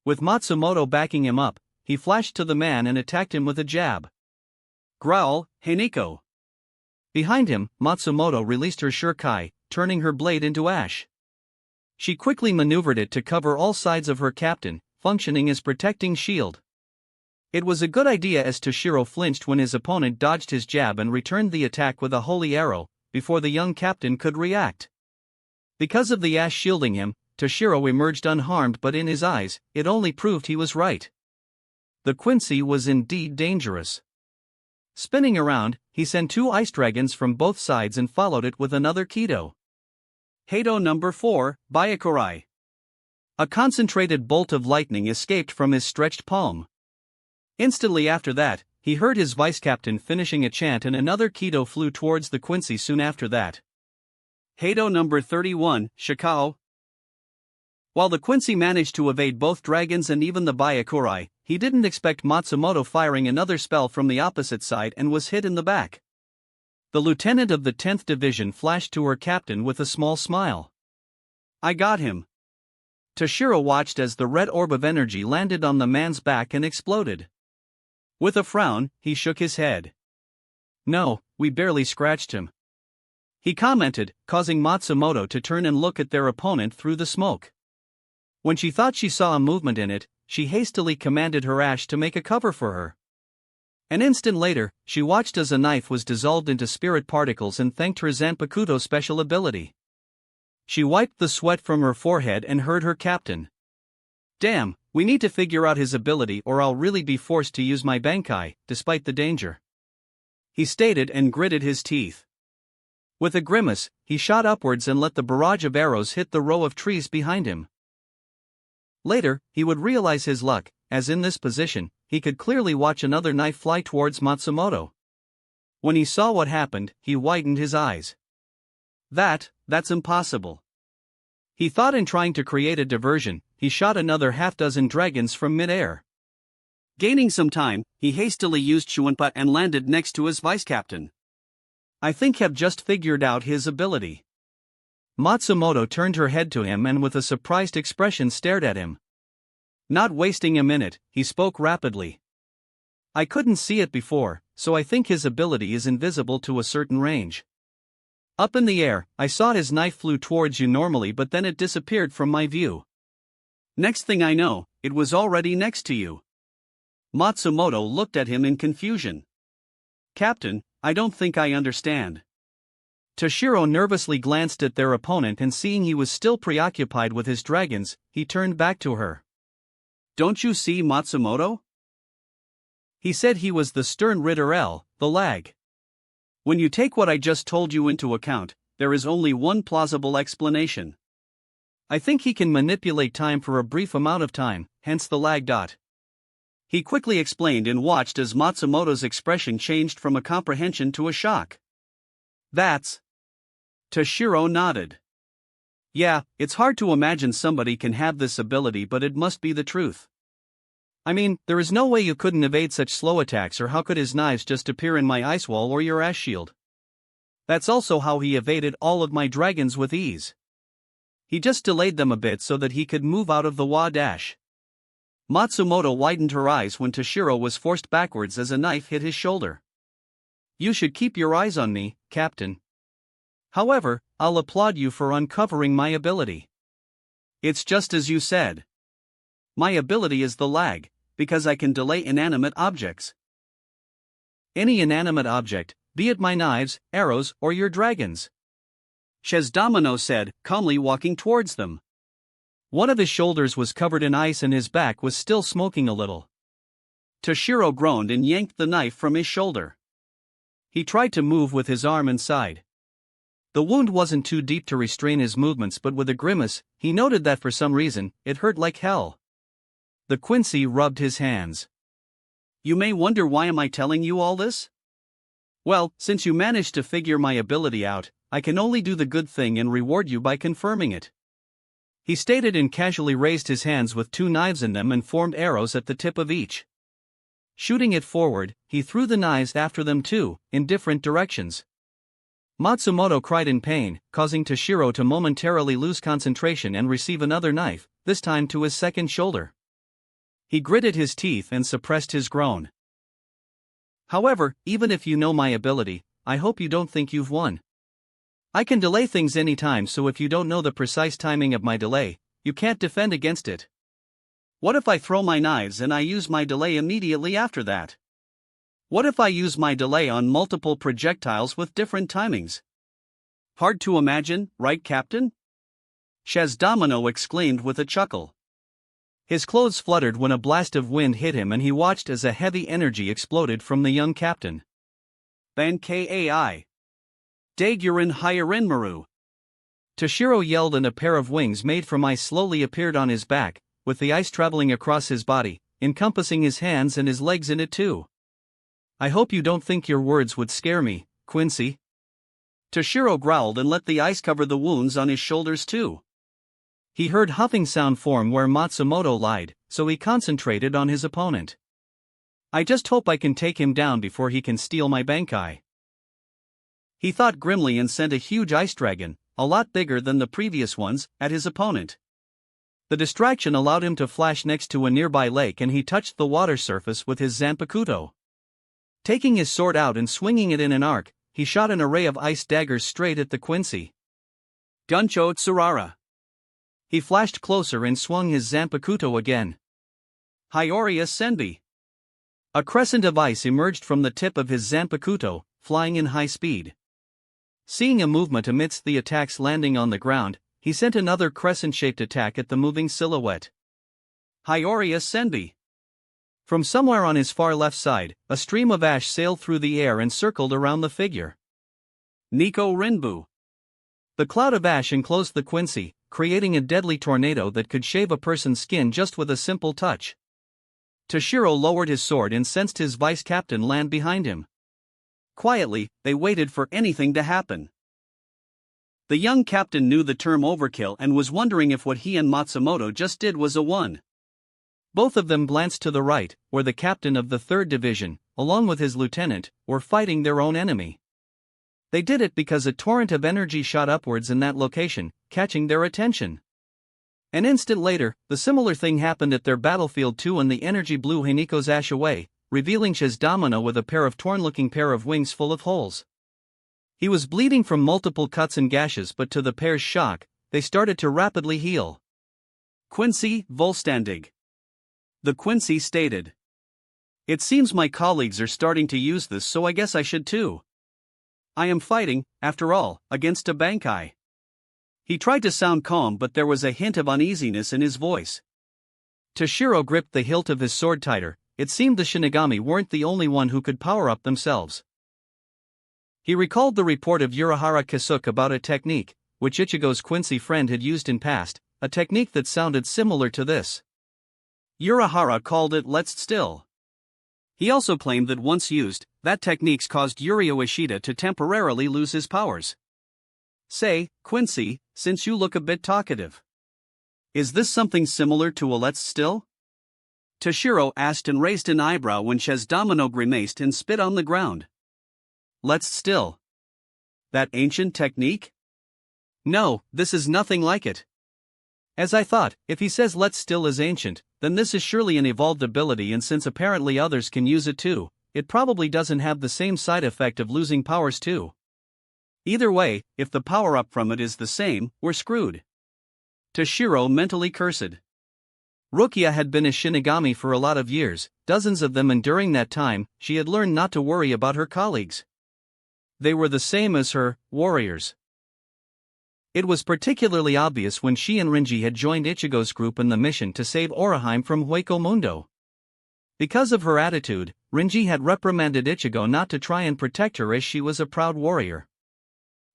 With Matsumoto backing him up, he flashed to the man and attacked him with a jab. "Growl, Haniko!" Behind him, Matsumoto released her shuriken, turning her blade into ash. She quickly maneuvered it to cover all sides of her captain, functioning as protecting shield. It was a good idea, as Toshiro flinched when his opponent dodged his jab and returned the attack with a holy arrow, before the young captain could react. Because of the ash shielding him, Toshiro emerged unharmed, but in his eyes, it only proved he was right. The Quincy was indeed dangerous. Spinning around, he sent 2 ice dragons from both sides and followed it with another Kido. Heido number 4, Byakurai. A concentrated bolt of lightning escaped from his stretched palm. Instantly after that, he heard his vice-captain finishing a chant, and another Kido flew towards the Quincy soon after that. Heido number 31, Shikao. While the Quincy managed to evade both dragons and even the Byakurai, he didn't expect Matsumoto firing another spell from the opposite side and was hit in the back. The lieutenant of the 10th Division flashed to her captain with a small smile. "I got him." Toshiro watched as the red orb of energy landed on the man's back and exploded. With a frown, he shook his head. "No, we barely scratched him," he commented, causing Matsumoto to turn and look at their opponent through the smoke. When she thought she saw a movement in it, she hastily commanded her ash to make a cover for her. An instant later, she watched as a knife was dissolved into spirit particles and thanked her Zanpakuto special ability. She wiped the sweat from her forehead and heard her captain. "Damn, we need to figure out his ability or I'll really be forced to use my Bankai, despite the danger," he stated and gritted his teeth. With a grimace, he shot upwards and let the barrage of arrows hit the row of trees behind him. Later, he would realize his luck, as in this position, he could clearly watch another knife fly towards Matsumoto. When he saw what happened, he widened his eyes. That's impossible," he thought. In trying to create a diversion, he shot another half-dozen dragons from mid-air. Gaining some time, he hastily used Shuanpa and landed next to his vice-captain. "I think I've just figured out his ability." Matsumoto turned her head to him and with a surprised expression stared at him. Not wasting a minute, he spoke rapidly. "I couldn't see it before, so I think his ability is invisible to a certain range. Up in the air, I saw his knife flew towards you normally, but then it disappeared from my view. Next thing I know, it was already next to you." Matsumoto looked at him in confusion. "Captain, I don't think I understand." Toshiro nervously glanced at their opponent and seeing he was still preoccupied with his dragons, he turned back to her. "Don't you see Matsumoto?" He said he was the stern Ritter L, the lag. "When you take what I just told you into account, there is only one plausible explanation. I think he can manipulate time for a brief amount of time, hence the lag. He quickly explained and watched as Matsumoto's expression changed from a comprehension to a shock. "That's..." Toshiro nodded. "Yeah, it's hard to imagine somebody can have this ability, but it must be the truth. I mean, there is no way you couldn't evade such slow attacks, or how could his knives just appear in my ice wall or your ash shield? That's also how he evaded all of my dragons with ease. He just delayed them a bit so that he could move out of the wa dash." Matsumoto widened her eyes when Toshiro was forced backwards as a knife hit his shoulder. "You should keep your eyes on me, Captain. However, I'll applaud you for uncovering my ability. It's just as you said. My ability is the lag, because I can delay inanimate objects. Any inanimate object, be it my knives, arrows, or your dragons," Shesdomino said, calmly walking towards them. One of his shoulders was covered in ice and his back was still smoking a little. Toshiro groaned and yanked the knife from his shoulder. He tried to move with his arm and sighed. The wound wasn't too deep to restrain his movements, but with a grimace, he noted that for some reason, it hurt like hell. The Quincy rubbed his hands. You may wonder, why am I telling you all this? Well, since you managed to figure my ability out, I can only do the good thing and reward you by confirming it. He stated and casually raised his hands with two knives in them and formed arrows at the tip of each. Shooting it forward, he threw the knives after them too, in different directions. Matsumoto cried in pain, causing Toshiro to momentarily lose concentration and receive another knife, this time to his second shoulder. He gritted his teeth and suppressed his groan. However, even if you know my ability, I hope you don't think you've won. I can delay things anytime, so if you don't know the precise timing of my delay, you can't defend against it. What if I throw my knives and I use my delay immediately after that? What if I use my delay on multiple projectiles with different timings? Hard to imagine, right, Captain? Shazdomino exclaimed with a chuckle. His clothes fluttered when a blast of wind hit him and he watched as a heavy energy exploded from the young captain. Bankai. Daigurin Hyarin Maru. Toshiro yelled and a pair of wings made from ice slowly appeared on his back, with the ice traveling across his body, encompassing his hands and his legs in it too. I hope you don't think your words would scare me, Quincy. Toshiro growled and let the ice cover the wounds on his shoulders too. He heard huffing sound form where Matsumoto lied, so he concentrated on his opponent. I just hope I can take him down before he can steal my Bankai. He thought grimly and sent a huge ice dragon, a lot bigger than the previous ones, at his opponent. The distraction allowed him to flash next to a nearby lake and he touched the water surface with his Zanpakuto. Taking his sword out and swinging it in an arc, he shot an array of ice daggers straight at the Quincy. Guncho Tsurara. He flashed closer and swung his Zanpakuto again. Hyoria Senbi. A crescent of ice emerged from the tip of his Zanpakuto, flying in high speed. Seeing a movement amidst the attacks landing on the ground, he sent another crescent-shaped attack at the moving silhouette. Hyoria Senbi. From somewhere on his far left side, a stream of ash sailed through the air and circled around the figure. Nico Rinbu. The cloud of ash enclosed the Quincy, creating a deadly tornado that could shave a person's skin just with a simple touch. Toshiro lowered his sword and sensed his vice-captain land behind him. Quietly, they waited for anything to happen. The young captain knew the term overkill and was wondering if what he and Matsumoto just did was a one. Both of them glanced to the right, where the captain of the 3rd Division, along with his lieutenant, were fighting their own enemy. They did it because a torrent of energy shot upwards in that location, catching their attention. An instant later, the similar thing happened at their battlefield too, and the energy blew Haniko's ash away, revealing Shazdomino with a pair of torn-looking pair of wings full of holes. He was bleeding from multiple cuts and gashes, but to the pair's shock, they started to rapidly heal. Quincy Volstandig. The Quincy stated. It seems my colleagues are starting to use this, so I guess I should too. I am fighting, after all, against a Bankai. He tried to sound calm, but there was a hint of uneasiness in his voice. Toshiro gripped the hilt of his sword tighter. It seemed the Shinigami weren't the only one who could power up themselves. He recalled the report of Urahara Kisuke about a technique, which Ichigo's Quincy friend had used in past, a technique that sounded similar to this. Urahara called it "let's still." He also claimed that once used, that techniques caused Yurio Ishida to temporarily lose his powers. Say, Quincy, since you look a bit talkative. Is this something similar to a "let's still"? Toshiro asked and raised an eyebrow when Shazdomino grimaced and spit on the ground. Let's still. That ancient technique? No, this is nothing like it. As I thought, if he says let's still is ancient, then this is surely an evolved ability, and since apparently others can use it too, it probably doesn't have the same side effect of losing powers too. Either way, if the power-up from it is the same, we're screwed. Toshiro mentally cursed. Rukia had been a Shinigami for a lot of years, dozens of them, and during that time, she had learned not to worry about her colleagues. They were the same as her, warriors. It was particularly obvious when she and Rinji had joined Ichigo's group in the mission to save Oraheim from Hueco Mundo. Because of her attitude, Rinji had reprimanded Ichigo not to try and protect her as she was a proud warrior.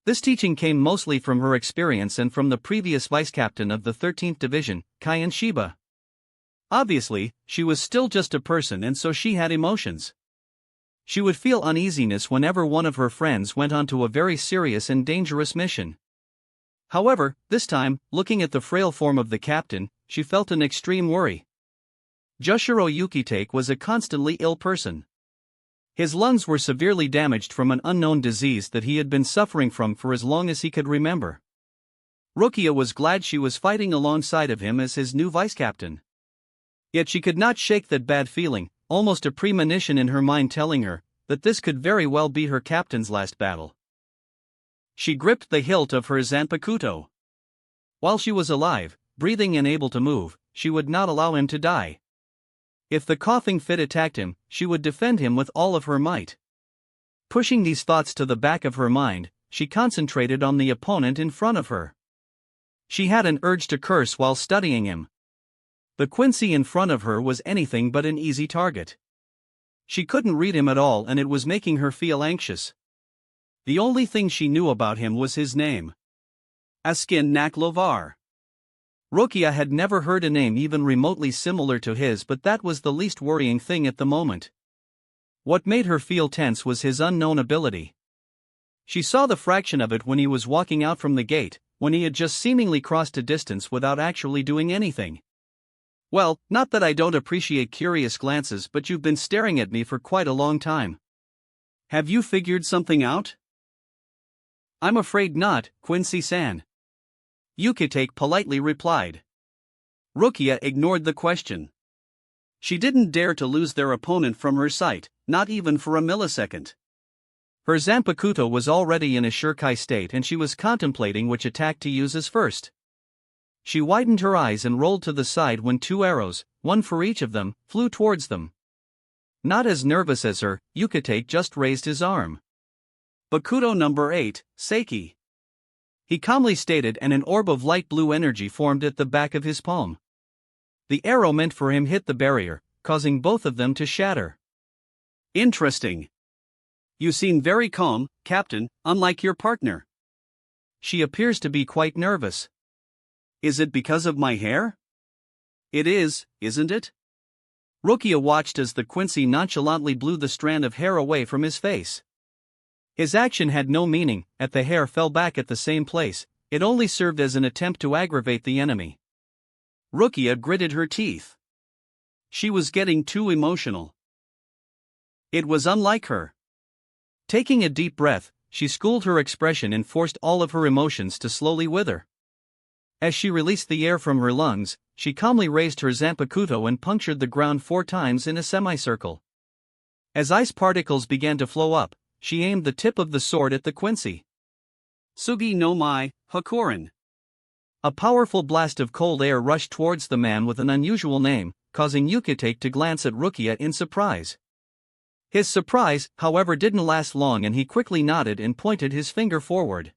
This teaching came mostly from her experience and from the previous vice-captain of the 13th Division, Kaien Shiba. Obviously, she was still just a person and so she had emotions. She would feel uneasiness whenever one of her friends went onto a very serious and dangerous mission. However, this time, looking at the frail form of the captain, she felt an extreme worry. Jushiro Yukitake was a constantly ill person. His lungs were severely damaged from an unknown disease that he had been suffering from for as long as he could remember. Rukia was glad she was fighting alongside of him as his new vice-captain. Yet she could not shake that bad feeling, almost a premonition in her mind telling her that this could very well be her captain's last battle. She gripped the hilt of her Zanpakuto. While she was alive, breathing and able to move, she would not allow him to die. If the coughing fit attacked him, she would defend him with all of her might. Pushing these thoughts to the back of her mind, she concentrated on the opponent in front of her. She had an urge to curse while studying him. The Quincy in front of her was anything but an easy target. She couldn't read him at all and it was making her feel anxious. The only thing she knew about him was his name. Askin Naklovar. Rukia had never heard a name even remotely similar to his, but that was the least worrying thing at the moment. What made her feel tense was his unknown ability. She saw the fraction of it when he was walking out from the gate, when he had just seemingly crossed a distance without actually doing anything. Well, not that I don't appreciate curious glances, but you've been staring at me for quite a long time. Have you figured something out? I'm afraid not, Quincy-san. Yukitake politely replied. Rukia ignored the question. She didn't dare to lose their opponent from her sight, not even for a millisecond. Her Zanpakuto was already in a Shurkai state and she was contemplating which attack to use as first. She widened her eyes and rolled to the side when two arrows, one for each of them, flew towards them. Not as nervous as her, Yukitake just raised his arm. Bakuto number 8, Seiki. He calmly stated, and an orb of light blue energy formed at the back of his palm. The arrow meant for him hit the barrier, causing both of them to shatter. Interesting. You seem very calm, Captain, unlike your partner. She appears to be quite nervous. Is it because of my hair? It is, isn't it? Rukia watched as the Quincy nonchalantly blew the strand of hair away from his face. His action had no meaning, as the hair fell back at the same place, it only served as an attempt to aggravate the enemy. Rukia gritted her teeth. She was getting too emotional. It was unlike her. Taking a deep breath, she schooled her expression and forced all of her emotions to slowly wither. As she released the air from her lungs, she calmly raised her Zanpakuto and punctured the ground 4 times in a semicircle. As ice particles began to flow up, she aimed the tip of the sword at the Quincy. Sugi no Mai, Hakurin. A powerful blast of cold air rushed towards the man with an unusual name, causing Yukitake to glance at Rukia in surprise. His surprise, however, didn't last long and he quickly nodded and pointed his finger forward.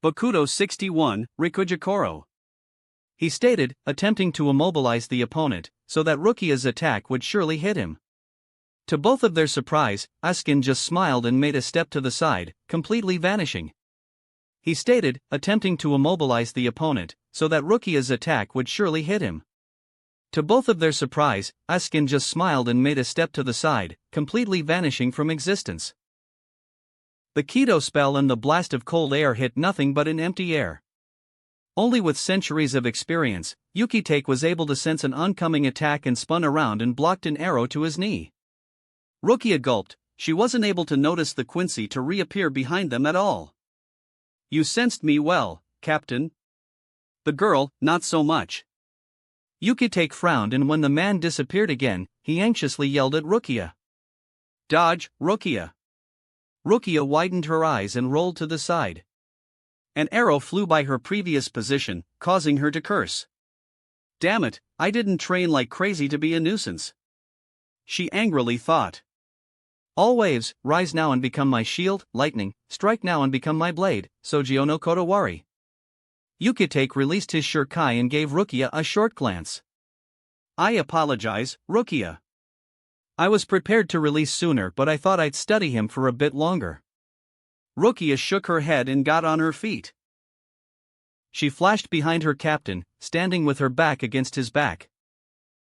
Bakuto 61, Rikujikoro. He stated, attempting to immobilize the opponent, so that Rukia's attack would surely hit him. To both of their surprise, Askin just smiled and made a step to the side, completely vanishing. He stated, attempting to immobilize the opponent, so that Rukia's attack would surely hit him. To both of their surprise, Askin just smiled and made a step to the side, completely vanishing from existence. The Kido spell and the blast of cold air hit nothing but an empty air. Only with centuries of experience, Yukitake was able to sense an oncoming attack and spun around and blocked an arrow to his knee. Rukia gulped, she wasn't able to notice the Quincy to reappear behind them at all. You sensed me well, Captain. The girl, not so much. Yukitake frowned and when the man disappeared again, he anxiously yelled at Rukia. Dodge, Rukia. Rukia widened her eyes and rolled to the side. An arrow flew by her previous position, causing her to curse. Damn it, I didn't train like crazy to be a nuisance. She angrily thought. All waves, rise now and become my shield, lightning, strike now and become my blade, Sojio no Kodawari. Yukitake released his shuriken and gave Rukia a short glance. I apologize, Rukia. I was prepared to release sooner, but I thought I'd study him for a bit longer. Rukia shook her head and got on her feet. She flashed behind her captain, standing with her back against his back.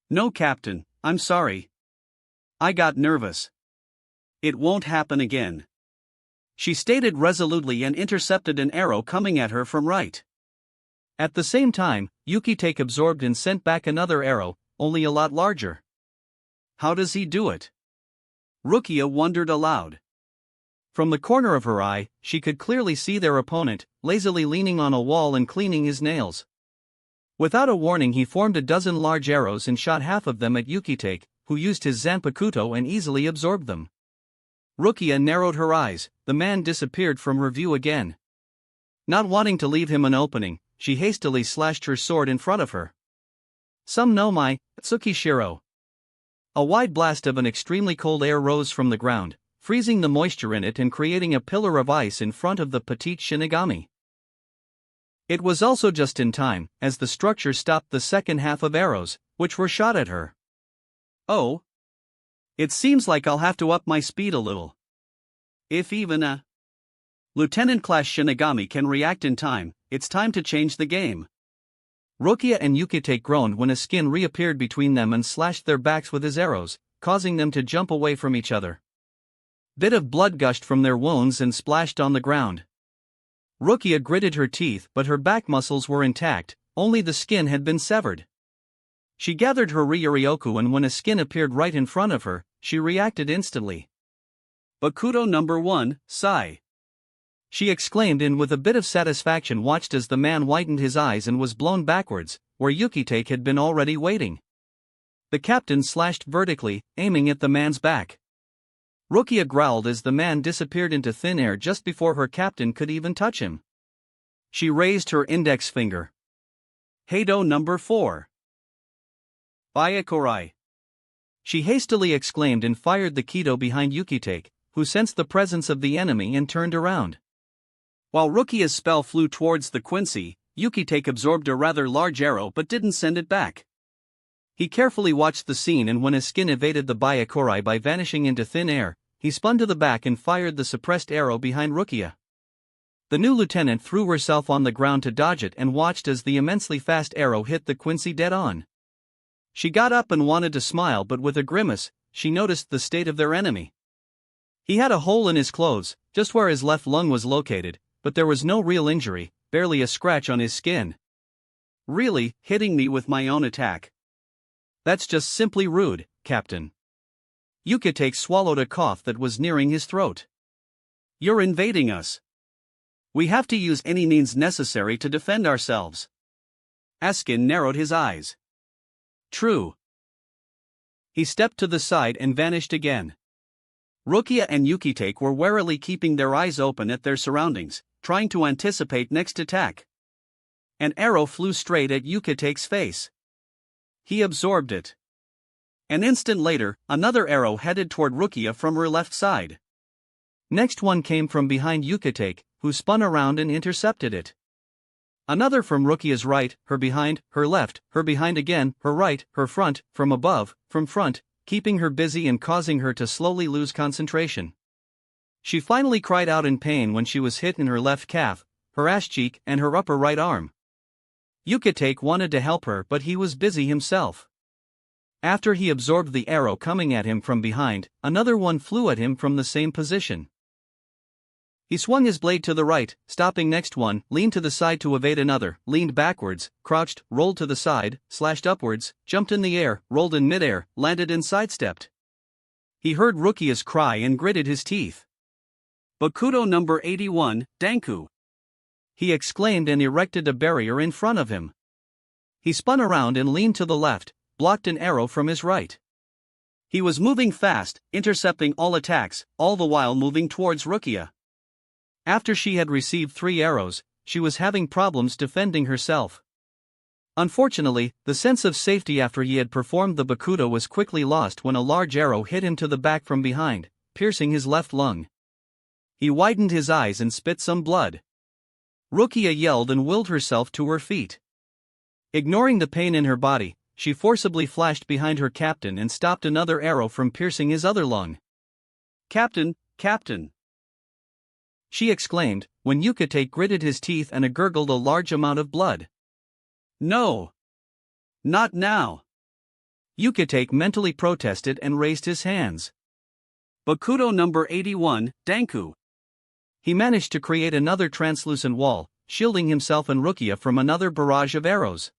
No, Captain, I'm sorry. I got nervous. It won't happen again. She stated resolutely and intercepted an arrow coming at her from right. At the same time, Yukitake absorbed and sent back another arrow, only a lot larger. How does he do it? Rukia wondered aloud. From the corner of her eye, she could clearly see their opponent, lazily leaning on a wall and cleaning his nails. Without a warning, he formed a dozen large arrows and shot half of them at Yukitake, who used his Zanpakuto and easily absorbed them. Rukia narrowed her eyes. The man disappeared from her view again. Not wanting to leave him an opening, she hastily slashed her sword in front of her. Some no mai, Tsukishiro. A wide blast of an extremely cold air rose from the ground, freezing the moisture in it and creating a pillar of ice in front of the petite Shinigami. It was also just in time, as the structure stopped the second half of arrows, which were shot at her. Oh. It seems like I'll have to up my speed a little. If even a Lieutenant-class Shinigami can react in time, it's time to change the game. Rukia and Yukitake groaned when a skin reappeared between them and slashed their backs with his arrows, causing them to jump away from each other. Bit of blood gushed from their wounds and splashed on the ground. Rukia gritted her teeth, but her back muscles were intact, only the skin had been severed. She gathered her Ryuryoku, and when a skin appeared right in front of her, she reacted instantly. Bakuto number 1, Sai. She exclaimed and with a bit of satisfaction watched as the man widened his eyes and was blown backwards, where Yukitake had been already waiting. The captain slashed vertically, aiming at the man's back. Rukia growled as the man disappeared into thin air just before her captain could even touch him. She raised her index finger. Heido number 4. Byakurai. She hastily exclaimed and fired the Kido behind Yukitake, who sensed the presence of the enemy and turned around. While Rukia's spell flew towards the Quincy, Yukitake absorbed a rather large arrow but didn't send it back. He carefully watched the scene, and when his skin evaded the Byakurai by vanishing into thin air, he spun to the back and fired the suppressed arrow behind Rukia. The new lieutenant threw herself on the ground to dodge it and watched as the immensely fast arrow hit the Quincy dead on. She got up and wanted to smile, but with a grimace, she noticed the state of their enemy. He had a hole in his clothes, just where his left lung was located, but there was no real injury, barely a scratch on his skin. Really, hitting me with my own attack? That's just simply rude, Captain. Yukitake swallowed a cough that was nearing his throat. You're invading us. We have to use any means necessary to defend ourselves. Askin narrowed his eyes. True. He stepped to the side and vanished again. Rukia and Yukitake were warily keeping their eyes open at their surroundings, trying to anticipate next attack. An arrow flew straight at Yukitake's face. He absorbed it. An instant later, another arrow headed toward Rukia from her left side. Next one came from behind Yukitake, who spun around and intercepted it. Another from Rukia's right, her behind, her left, her behind again, her right, her front, from above, from front, keeping her busy and causing her to slowly lose concentration. She finally cried out in pain when she was hit in her left calf, her ass cheek, and her upper right arm. Yukitake wanted to help her, but he was busy himself. After he absorbed the arrow coming at him from behind, another one flew at him from the same position. He swung his blade to the right, stopping next one, leaned to the side to evade another, leaned backwards, crouched, rolled to the side, slashed upwards, jumped in the air, rolled in midair, landed and sidestepped. He heard Rukia's cry and gritted his teeth. Bakuto number 81, Danku. He exclaimed and erected a barrier in front of him. He spun around and leaned to the left, blocked an arrow from his right. He was moving fast, intercepting all attacks, all the while moving towards Rukia. After she had received 3 arrows, she was having problems defending herself. Unfortunately, the sense of safety after he had performed the Bakuto was quickly lost when a large arrow hit him to the back from behind, piercing his left lung. He widened his eyes and spit some blood. Rukia yelled and willed herself to her feet. Ignoring the pain in her body, she forcibly flashed behind her captain and stopped another arrow from piercing his other lung. "Captain, Captain!" she exclaimed, when Yukite gritted his teeth and gurgled a large amount of blood. "No! Not now!" Yukite mentally protested and raised his hands. "Bakudo number 81, Danku." He managed to create another translucent wall, shielding himself and Rukia from another barrage of arrows.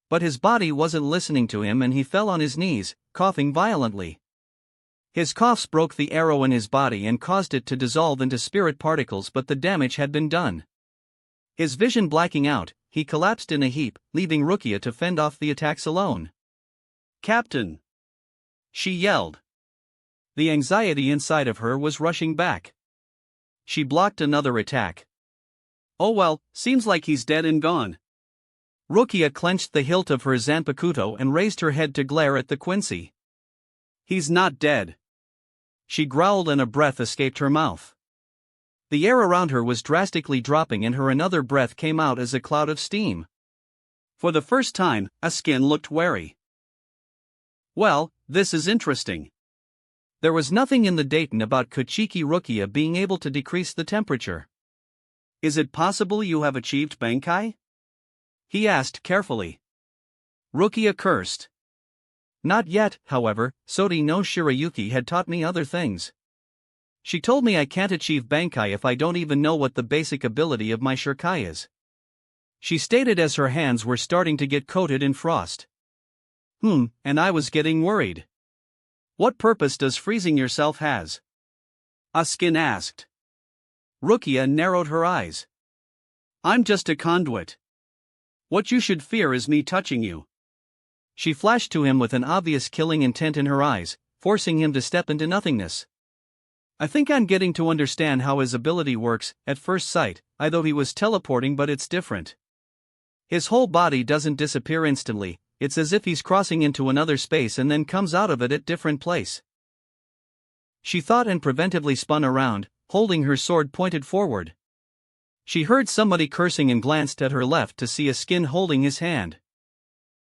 But his body wasn't listening to him and he fell on his knees, coughing violently. His coughs broke the arrow in his body and caused it to dissolve into spirit particles, but the damage had been done. His vision blacking out, he collapsed in a heap, leaving Rukia to fend off the attacks alone. "Captain!" she yelled. The anxiety inside of her was rushing back. She blocked another attack. "Oh well, seems like he's dead and gone." Rukia clenched the hilt of her Zanpakuto and raised her head to glare at the Quincy. "He's not dead." She growled and a breath escaped her mouth. The air around her was drastically dropping and her another breath came out as a cloud of steam. For the first time, Askin looked wary. "Well, this is interesting." There was nothing in the daton about Kochiki Rukia being able to decrease the temperature. "Is it possible you have achieved Bankai?" he asked carefully. Rukia cursed. "Not yet, however, Sori no Shirayuki had taught me other things. She told me I can't achieve Bankai if I don't even know what the basic ability of my Shirkai is," she stated as her hands were starting to get coated in frost. And I was getting worried. "What purpose does freezing yourself has?" Askin asked. Rukia narrowed her eyes. "I'm just a conduit. What you should fear is me touching you." She flashed to him with an obvious killing intent in her eyes, forcing him to step into nothingness. I think I'm getting to understand how his ability works. At first sight, I thought he was teleporting, but it's different. His whole body doesn't disappear instantly, it's as if he's crossing into another space and then comes out of it at different place. She thought and preventively spun around, holding her sword pointed forward. She heard somebody cursing and glanced at her left to see Askin holding his hand.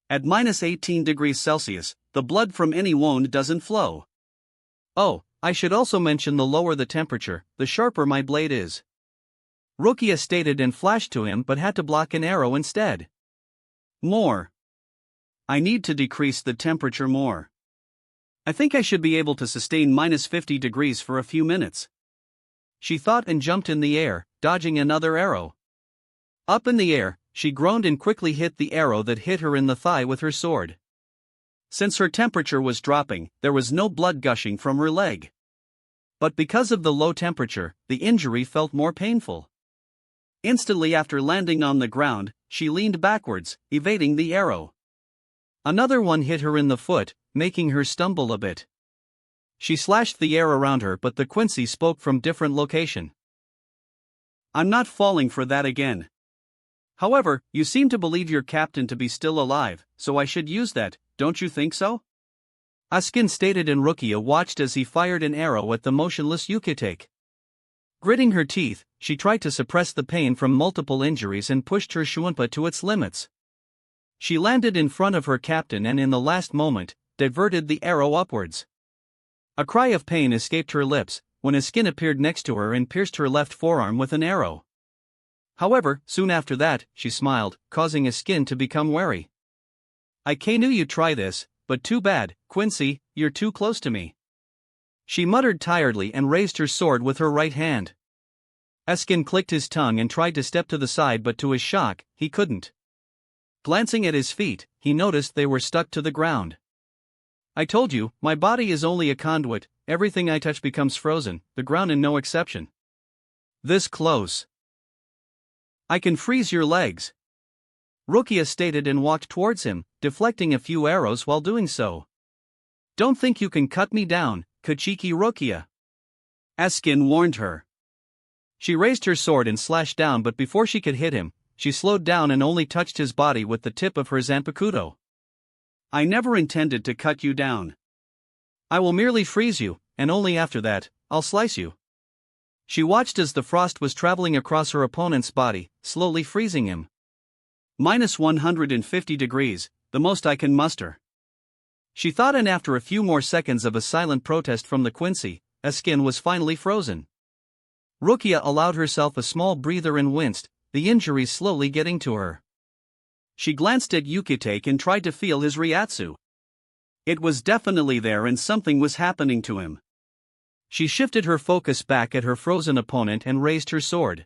"At -18 degrees Celsius, the blood from any wound doesn't flow. Oh, I should also mention the lower the temperature, the sharper my blade is," Rukia stated and flashed to him but had to block an arrow instead. "More. I need to decrease the temperature more. I think I should be able to sustain -50 degrees for a few minutes," she thought and jumped in the air, dodging another arrow. Up in the air, she groaned and quickly hit the arrow that hit her in the thigh with her sword. Since her temperature was dropping, there was no blood gushing from her leg. But because of the low temperature, the injury felt more painful. Instantly after landing on the ground, she leaned backwards, evading the arrow. Another one hit her in the foot, making her stumble a bit. She slashed the air around her, but the Quincy spoke from different location. "I'm not falling for that again. However, you seem to believe your captain to be still alive, so I should use that, don't you think so?" Askin stated, and Rukia watched as he fired an arrow at the motionless Yukitake. Gritting her teeth, she tried to suppress the pain from multiple injuries and pushed her Shuunpa to its limits. She landed in front of her captain and in the last moment, diverted the arrow upwards. A cry of pain escaped her lips when Askin appeared next to her and pierced her left forearm with an arrow. However, soon after that, she smiled, causing Askin to become wary. "I knew you'd try this, but too bad, Quincy, you're too close to me," she muttered tiredly and raised her sword with her right hand. Askin clicked his tongue and tried to step to the side, but to his shock, he couldn't. Glancing at his feet, he noticed they were stuck to the ground. "I told you, my body is only a conduit, everything I touch becomes frozen, the ground in no exception. This close. I can freeze your legs," Rukia stated and walked towards him, deflecting a few arrows while doing so. "Don't think you can cut me down, Kochiki Rukia," Askin warned her. She raised her sword and slashed down, but before she could hit him, she slowed down and only touched his body with the tip of her Zanpakuto. "I never intended to cut you down. I will merely freeze you, and only after that, I'll slice you," She watched as the frost was traveling across her opponent's body, slowly freezing him. -150 degrees, the most I can muster. She thought, and after a few more seconds of a silent protest from the Quincy, her skin was finally frozen. Rukia allowed herself a small breather and winced, the injuries slowly getting to her. She glanced at Yukitake and tried to feel his Ryatsu. It was definitely there and something was happening to him. She shifted her focus back at her frozen opponent and raised her sword.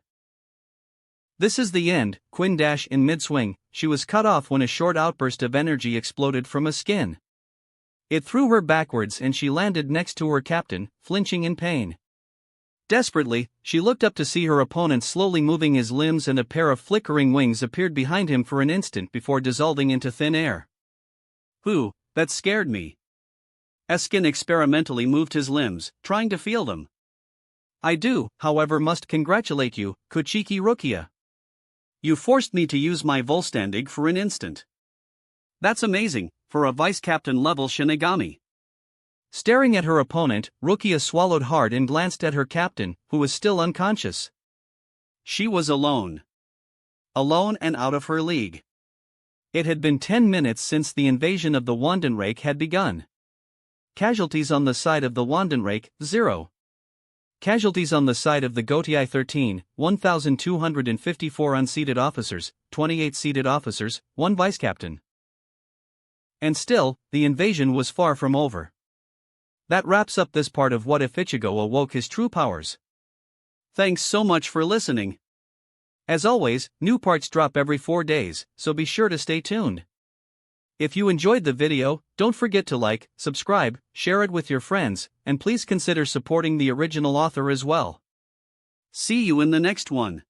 This is the end, Quinn dash in mid-swing. She was cut off when a short outburst of energy exploded from her skin. It threw her backwards and she landed next to her captain, flinching in pain. Desperately, she looked up to see her opponent slowly moving his limbs, and a pair of flickering wings appeared behind him for an instant before dissolving into thin air. Ooh, that scared me. Eskin experimentally moved his limbs, trying to feel them. I do, however, must congratulate you, Kochiki Rukia. You forced me to use my Volstandig for an instant. That's amazing, for a vice-captain level Shinigami. Staring at her opponent, Rukia swallowed hard and glanced at her captain, who was still unconscious. She was alone. Alone and out of her league. It had been 10 minutes since the invasion of the Wandenreich had begun. Casualties on the side of the Wandenreich, 0. Casualties on the side of the Gotii 13, 1,254 unseated officers, 28 seated officers, 1 vice-captain. And still, the invasion was far from over. That wraps up this part of What If Ichigo Awoke His True Powers. Thanks so much for listening. As always, new parts drop every 4 days, so be sure to stay tuned. If you enjoyed the video, don't forget to like, subscribe, share it with your friends, and please consider supporting the original author as well. See you in the next one.